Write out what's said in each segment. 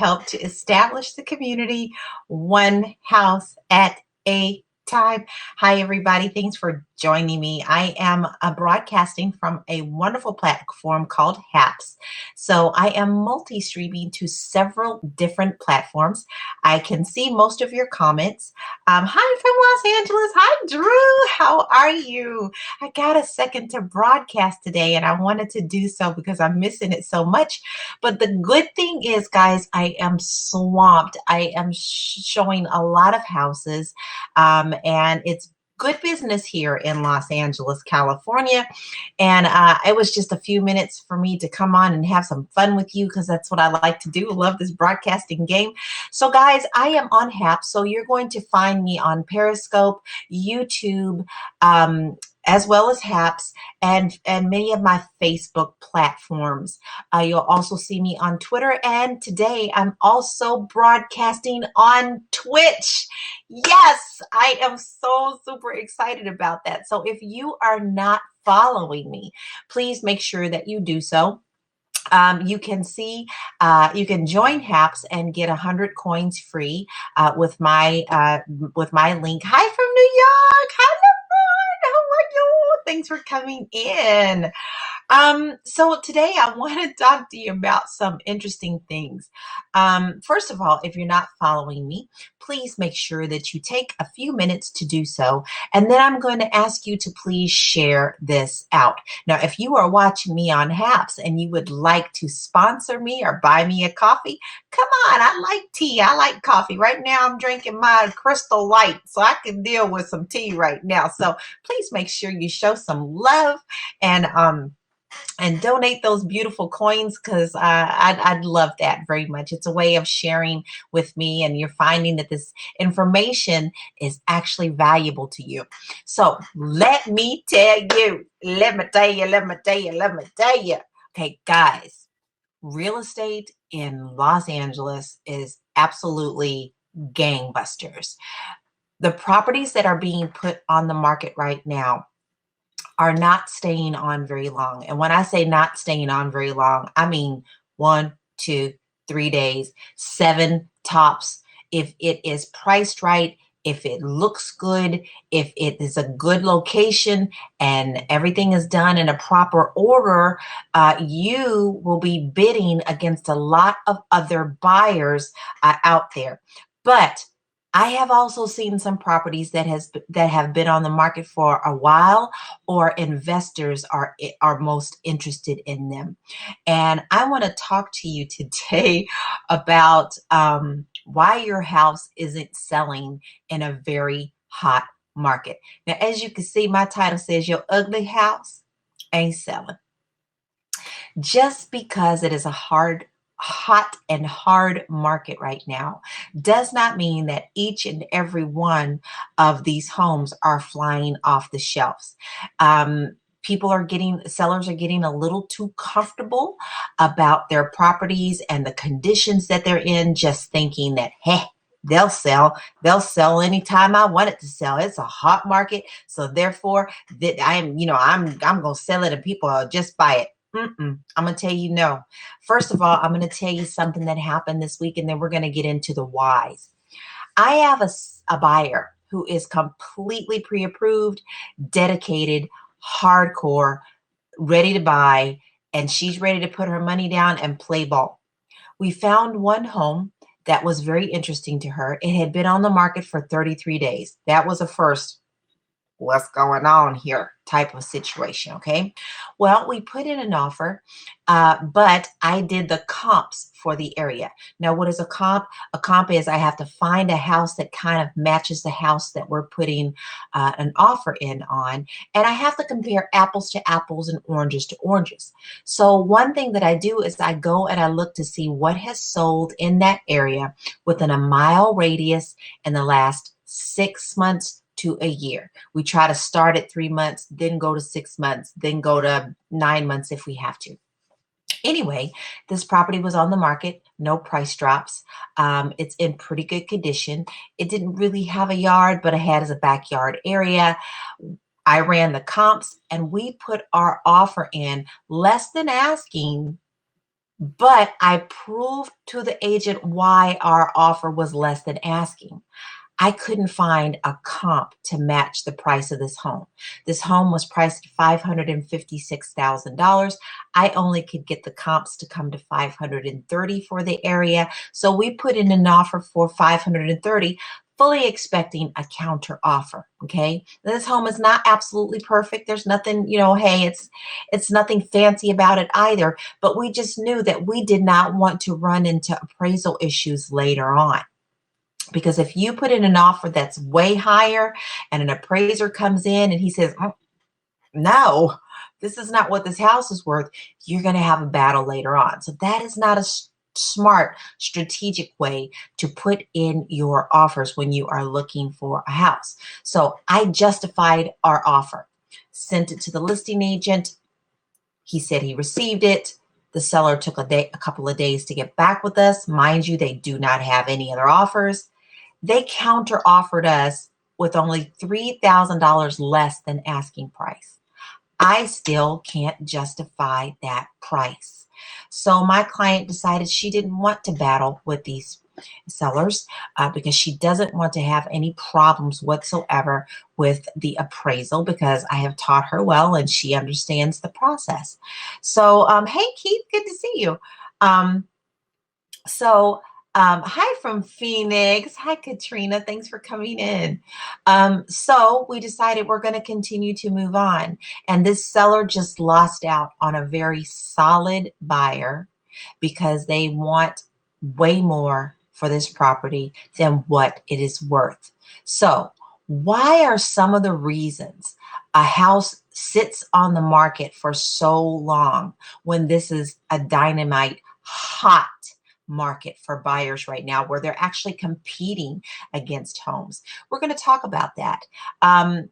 help to establish the community one house at a time. Hi, everybody. Thanks for joining me. I am broadcasting from a wonderful platform called HAPS. So I am multi-streaming to several different platforms. I can see most of your comments. Hi from Los Angeles. Hi, Drew. How are you? I got a second to broadcast today, and I wanted to do so because I'm missing it so much. But the good thing is, guys, I am swamped. I am showing a lot of houses, and it's good business here in Los Angeles, California. And it was just a few minutes for me to come on and have some fun with you because that's what I like to do. I love this broadcasting game. So guys, I am on HAP. So you're going to find me on Periscope, YouTube, as well as HAPS and many of my Facebook platforms. You'll also see me on Twitter, and today I'm also broadcasting on Twitch. Yes, I am so super excited about that. So if you are not following me, please make sure that you do so. You can see, you can join HAPS and get 100 coins free with my link. Hi from New York. Hi, Laverne. How are you? Thanks for coming in. So today I want to talk to you about some interesting things. First of all, if you're not following me, please make sure that you take a few minutes to do so. And then I'm going to ask you to please share this out. Now, if you are watching me on HAPS and you would like to sponsor me or buy me a coffee, come on, I like tea. I like coffee. Right now I'm drinking my Crystal Light, so I can deal with some tea right now. So please make sure you show some love and donate those beautiful coins because I'd love that very much. It's a way of sharing with me, and you're finding that this information is actually valuable to you. So let me tell you, let me tell you. Okay, guys, real estate in Los Angeles is absolutely gangbusters. The properties that are being put on the market right now are not staying on very long. And when I say not staying on very long, I mean 1, 2, 3 days, 7 tops. If it is priced right, if it looks good, if it is a good location and everything is done in a proper order, you will be bidding against a lot of other buyers out there. But I have also seen some properties that have been on the market for a while, or investors are most interested in them. And I want to talk to you today about why your house isn't selling in a very hot market. Now, as you can see, my title says your ugly house ain't selling. Just because it is a hot and hard market right now does not mean that each and every one of these homes are flying off the shelves. Sellers are getting a little too comfortable about their properties and the conditions that they're in, just thinking that, hey, they'll sell anytime I want it to sell. It's a hot market, so therefore that I'm gonna sell it and people will just buy it. I'm going to tell you no. First of all, I'm going to tell you something that happened this week, and then we're going to get into the whys. I have a buyer who is completely pre-approved, dedicated, hardcore, ready to buy, and she's ready to put her money down and play ball. We found one home that was very interesting to her. It had been on the market for 33 days. That was a first. What's going on here type of situation. Okay. Well, we put in an offer, but I did the comps for the area. Now, what is a comp? A comp is I have to find a house that kind of matches the house that we're putting an offer in on. And I have to compare apples to apples and oranges to oranges. So one thing that I do is I go and I look to see what has sold in that area within a mile radius in the last 6 months to a year. We try to start at 3 months, then go to 6 months, then go to 9 months if we have to. Anyway, this property was on the market, no price drops. It's in pretty good condition. It didn't really have a yard, but it had as a backyard area. I ran the comps and we put our offer in less than asking, but I proved to the agent why our offer was less than asking. I couldn't find a comp to match the price of this home. This home was priced at $556,000. I only could get the comps to come to 530 for the area. So we put in an offer for 530, fully expecting a counter offer. Okay. This home is not absolutely perfect. There's nothing, hey, it's nothing fancy about it either, but we just knew that we did not want to run into appraisal issues later on. Because if you put in an offer that's way higher and an appraiser comes in and he says, no, this is not what this house is worth, you're going to have a battle later on. So that is not a smart, strategic way to put in your offers when you are looking for a house. So I justified our offer, sent it to the listing agent. He said he received it. The seller took a couple of days to get back with us. Mind you, they do not have any other offers. They counter offered us with only $3,000 less than asking price. I still can't justify that price. So my client decided she didn't want to battle with these sellers because she doesn't want to have any problems whatsoever with the appraisal, because I have taught her well and she understands the process. So, hey, Keith, good to see you. Hi from Phoenix. Hi, Katrina. Thanks for coming in. So we decided we're going to continue to move on. And this seller just lost out on a very solid buyer because they want way more for this property than what it is worth. So why are some of the reasons a house sits on the market for so long when this is a dynamite hot market for buyers right now, where they're actually competing against homes? We're going to talk about that. The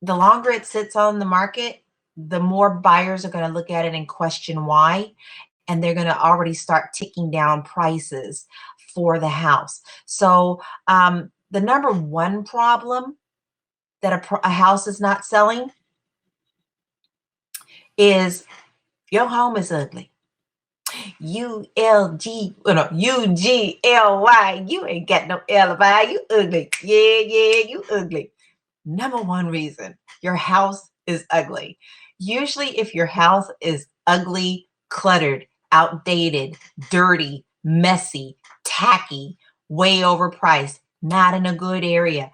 longer it sits on the market, the more buyers are going to look at it and question why, and they're going to already start ticking down prices for the house. So the number one problem that a house is not selling is your home is ugly. UGLY. You ain't got no alibi. You ugly. Yeah, you ugly. Number one reason your house is ugly. Usually, if your house is ugly, cluttered, outdated, dirty, messy, tacky, way overpriced, not in a good area,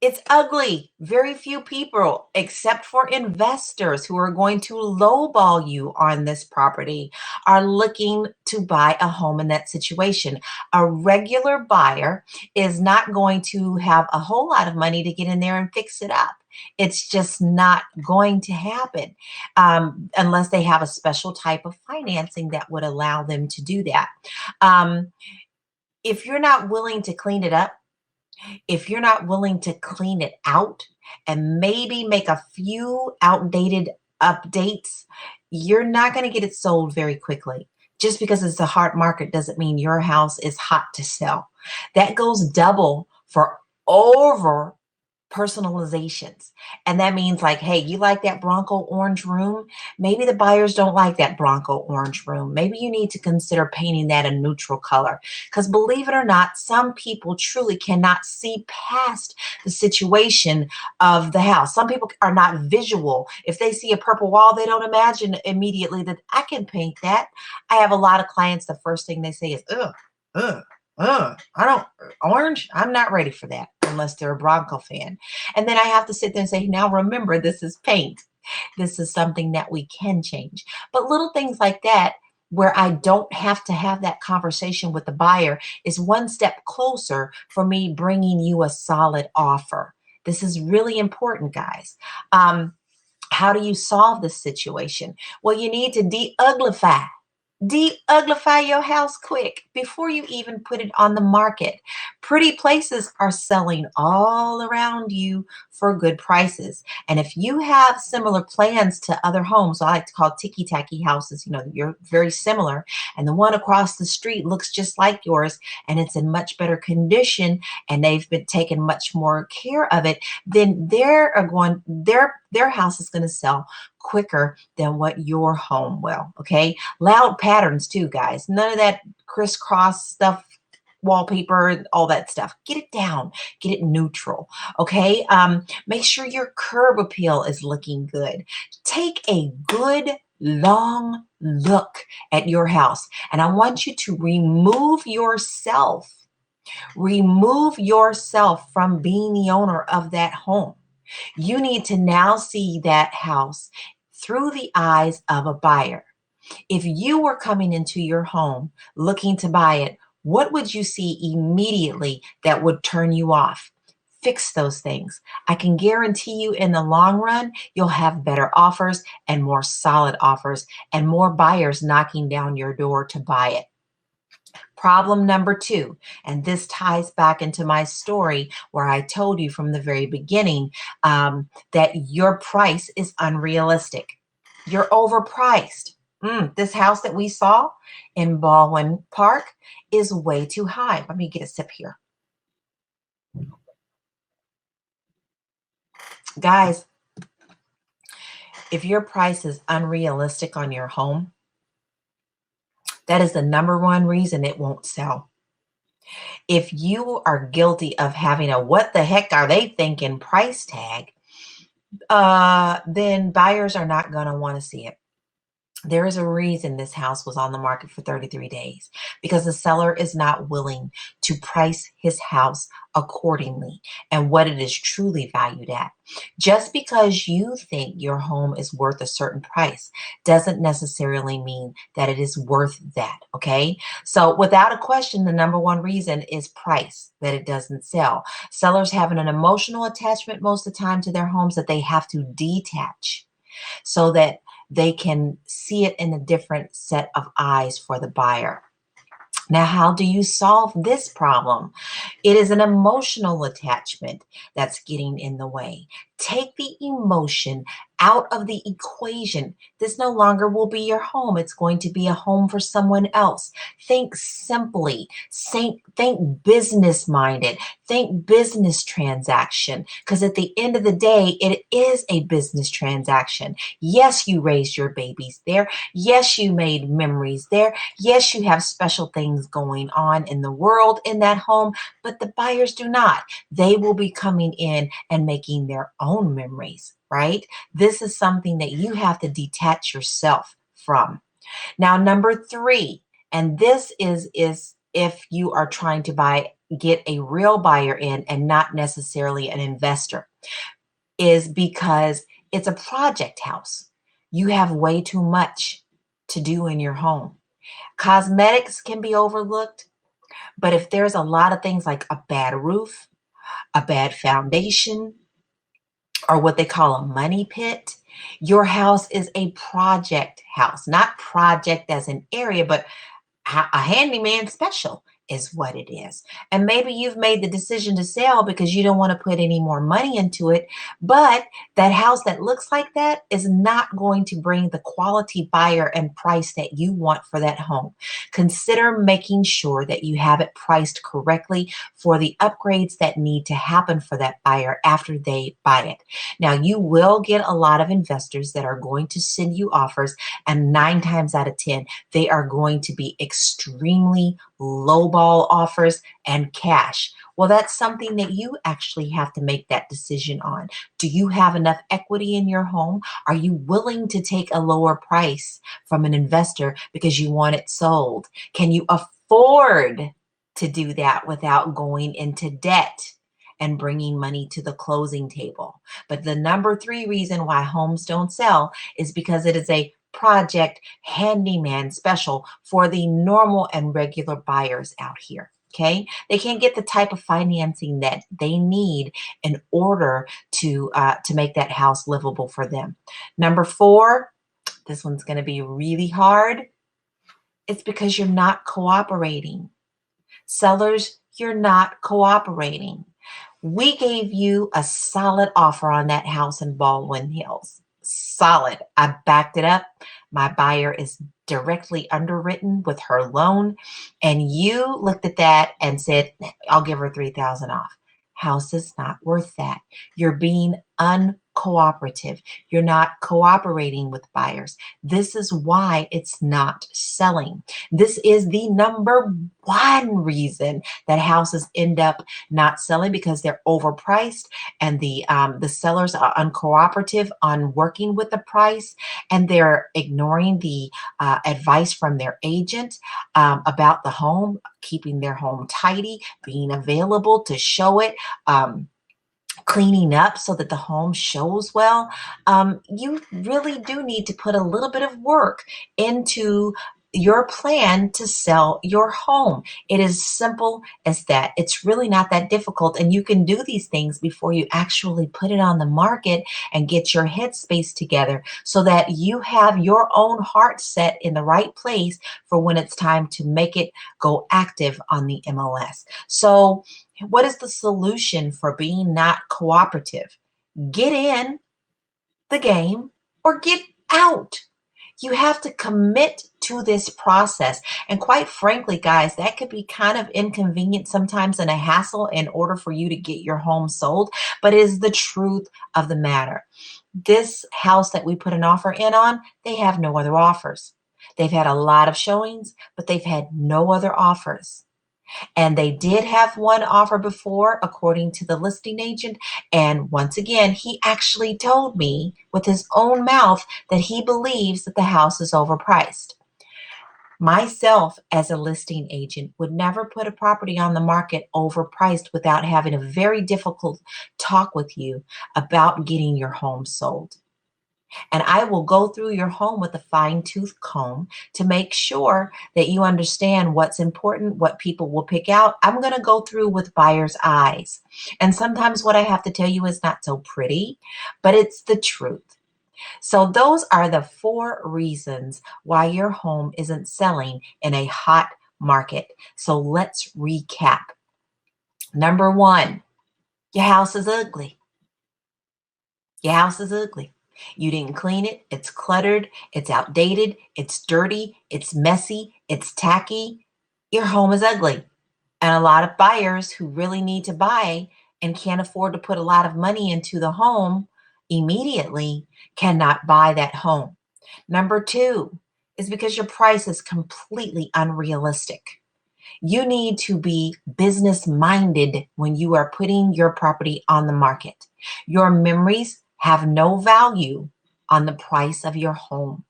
it's ugly. Very few people, except for investors who are going to lowball you on this property, are looking to buy a home in that situation. A regular buyer is not going to have a whole lot of money to get in there and fix it up. It's just not going to happen unless they have a special type of financing that would allow them to do that. If you're not willing to clean it up, if you're not willing to clean it out and maybe make a few outdated updates, you're not going to get it sold very quickly. Just because it's a hard market doesn't mean your house is hot to sell. That goes double for over personalizations. And that means like, hey, you like that Bronco orange room? Maybe the buyers don't like that Bronco orange room. Maybe you need to consider painting that a neutral color. Because believe it or not, some people truly cannot see past the situation of the house. Some people are not visual. If they see a purple wall, they don't imagine immediately that I can paint that. I have a lot of clients, the first thing they say is, I don't, orange, I'm not ready for that unless they're a Bronco fan. And then I have to sit there and say, now remember, this is paint. This is something that we can change. But little things like that, where I don't have to have that conversation with the buyer, is one step closer for me bringing you a solid offer. This is really important, guys. How do you solve this situation? Well, you need to de-uglify. De-uglify your house quick before you even put it on the market. Pretty places are selling all around you for good prices. And if you have similar plans to other homes, I like to call ticky-tacky houses, you're very similar, and the one across the street looks just like yours and it's in much better condition and they've been taking much more care of it, then their house is going to sell quicker than what your home will. Okay. Loud patterns too, guys. None of that crisscross stuff, wallpaper, all that stuff. Get it down, get it neutral. Okay. Make sure your curb appeal is looking good. Take a good long look at your house, and I want you to remove yourself. Remove yourself from being the owner of that home. You need to now see that house through the eyes of a buyer. If you were coming into your home looking to buy it, what would you see immediately that would turn you off? Fix those things. I can guarantee you in the long run, you'll have better offers and more solid offers and more buyers knocking down your door to buy it. Problem number two, and this ties back into my story where I told you from the very beginning that your price is unrealistic. You're overpriced. This house that we saw in Baldwin Park is way too high. Let me get a sip here. Guys, if your price is unrealistic on your home, that is the number one reason it won't sell. If you are guilty of having a what the heck are they thinking price tag, then buyers are not going to want to see it. There is a reason this house was on the market for 33 days because the seller is not willing to price his house accordingly and what it is truly valued at. Just because you think your home is worth a certain price doesn't necessarily mean that it is worth that, okay? So without a question, the number one reason is price, that it doesn't sell. Sellers have an emotional attachment most of the time to their homes that they have to detach so that they can see it in a different set of eyes for the buyer. Now, how do you solve this problem? It is an emotional attachment that's getting in the way. Take the emotion out of the equation. This no longer will be your home. It's going to be a home for someone else. Think simply. Think business minded. Think business transaction. Because at the end of the day, it is a business transaction. Yes, you raised your babies there. Yes, you made memories there. Yes, you have special things going on in the world in that home, but the buyers do not. They will be coming in and making their own memories, right? This is something that you have to detach yourself from. Now, number three, and this is if you are trying to get a real buyer in and not necessarily an investor, is because it's a project house. You have way too much to do in your home. Cosmetics can be overlooked, but if there's a lot of things like a bad roof, a bad foundation, or what they call a money pit, your house is a project house, not project as an area, but a handyman special is what it is. And maybe you've made the decision to sell because you don't want to put any more money into it. But that house that looks like that is not going to bring the quality buyer and price that you want for that home. Consider making sure that you have it priced correctly for the upgrades that need to happen for that buyer after they buy it. Now, you will get a lot of investors that are going to send you offers, and 9 times out of 10, they are going to be extremely lowball offers and cash. Well, that's something that you actually have to make that decision on. Do you have enough equity in your home? Are you willing to take a lower price from an investor because you want it sold? Can you afford to do that without going into debt and bringing money to the closing table? But the number 3 reason why homes don't sell is because it is a project handyman special for the normal and regular buyers out here. Okay, they can't get the type of financing that they need in order to make that house livable for them. Number 4, this one's going to be really hard. It's because you're not cooperating. Sellers, you're not cooperating. We gave you a solid offer on that house in Baldwin Hills. Solid. I backed it up. My buyer is directly underwritten with her loan. And you looked at that and said, I'll give her $3,000 off. House is not worth that. You're being cooperative. You're not cooperating with buyers. This is why it's not selling. This is the number one reason that houses end up not selling, because they're overpriced and the sellers are uncooperative on working with the price, and they're ignoring the advice from their agent about the home, keeping their home tidy, being available to show it. Cleaning up so that the home shows well. You really do need to put a little bit of work into your plan to sell your home. It is simple as that. It's really not that difficult, and you can do these things before you actually put it on the market and get your headspace together so that you have your own heart set in the right place for when it's time to make it go active on the MLS. So what is the solution for being not cooperative? Get in the game or get out. You have to commit to this process. And quite frankly, guys, that could be kind of inconvenient sometimes and a hassle in order for you to get your home sold, but it is the truth of the matter. This house that we put an offer in on, they have no other offers. They've had a lot of showings, but they've had no other offers. And they did have one offer before, according to the listing agent. And once again, he actually told me with his own mouth that he believes that the house is overpriced. Myself, as a listing agent, would never put a property on the market overpriced without having a very difficult talk with you about getting your home sold. And I will go through your home with a fine-tooth comb to make sure that you understand what's important, what people will pick out. I'm going to go through with buyer's eyes. And sometimes what I have to tell you is not so pretty, but it's the truth. So those are the 4 reasons why your home isn't selling in a hot market. So let's recap. Number 1, your house is ugly. Your house is ugly. You didn't clean it. It's cluttered. It's outdated. It's dirty. It's messy. It's tacky. Your home is ugly. And a lot of buyers who really need to buy and can't afford to put a lot of money into the home immediately cannot buy that home. Number 2 is because your price is completely unrealistic. You need to be business minded when you are putting your property on the market. Your memories have no value on the price of your home.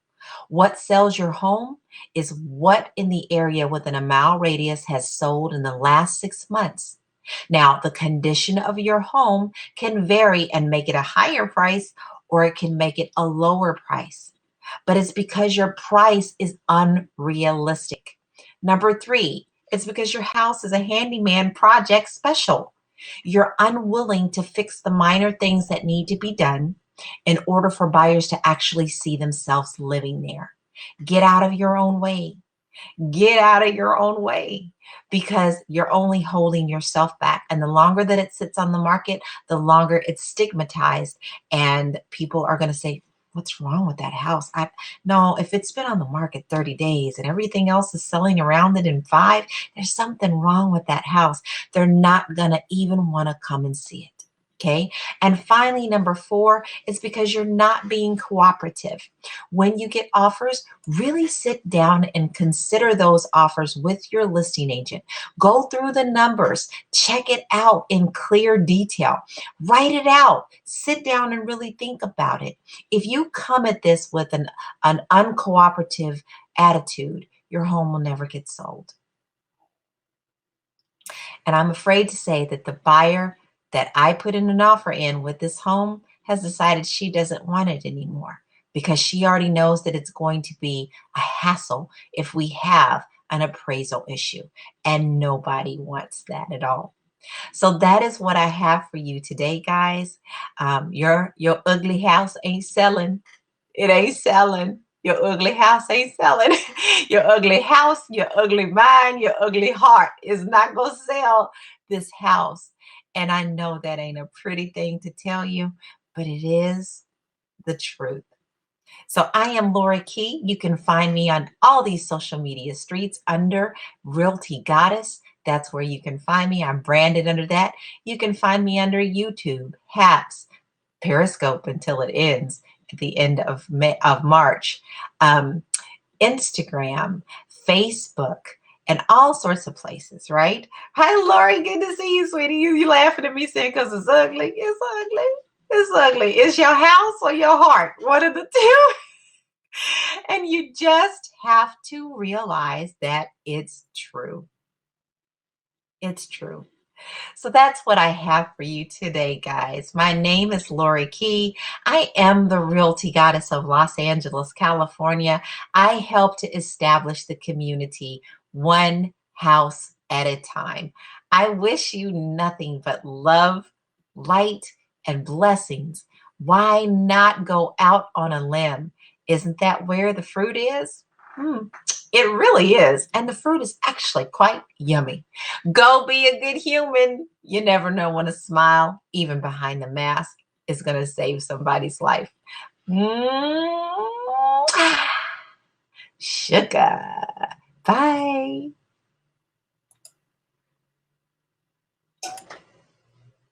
What sells your home is what in the area within a mile radius has sold in the last 6 months. Now, the condition of your home can vary and make it a higher price, or it can make it a lower price. But it's because your price is unrealistic. Number 3, it's because your house is a handyman project special. You're unwilling to fix the minor things that need to be done in order for buyers to actually see themselves living there. Get out of your own way. Get out of your own way, because you're only holding yourself back. And the longer that it sits on the market, the longer it's stigmatized. And people are going to say, what's wrong with that house? No, if it's been on the market 30 days and everything else is selling around it in 5, there's something wrong with that house. They're not going to even want to come and see it. Okay. And finally, number 4 is because you're not being cooperative. When you get offers, really sit down and consider those offers with your listing agent. Go through the numbers, check it out in clear detail, write it out, sit down and really think about it. If you come at this with an uncooperative attitude, your home will never get sold. And I'm afraid to say that the buyer that I put in an offer in with this home has decided she doesn't want it anymore, because she already knows that it's going to be a hassle if we have an appraisal issue, and nobody wants that at all. So that is what I have for you today, guys. Your ugly house ain't selling. It ain't selling. Your ugly house ain't selling. Your ugly house, your ugly mind, your ugly heart is not going to sell this house. And I know that ain't a pretty thing to tell you, but it is the truth. So I am Laura Key. You can find me on all these social media streets under Realty Goddess. That's where you can find me. I'm branded under that. You can find me under YouTube, HAPS, Periscope until it ends at the end of March, um, Instagram, Facebook, and all sorts of places, right? Hi, Lori. Good to see you, sweetie. You laughing at me saying because it's ugly. It's ugly. It's ugly. It's your house or your heart. One of the two. And you just have to realize that it's true. It's true. So that's what I have for you today, guys. My name is Lori Key. I am the Realty Goddess of Los Angeles, California. I help to establish the community one house at a time. I wish you nothing but love, light, and blessings. Why not go out on a limb? Isn't that where the fruit is? It really is. And the fruit is actually quite yummy. Go be a good human. You never know when a smile, even behind the mask, is going to save somebody's life. Mm. Sugar. Bye.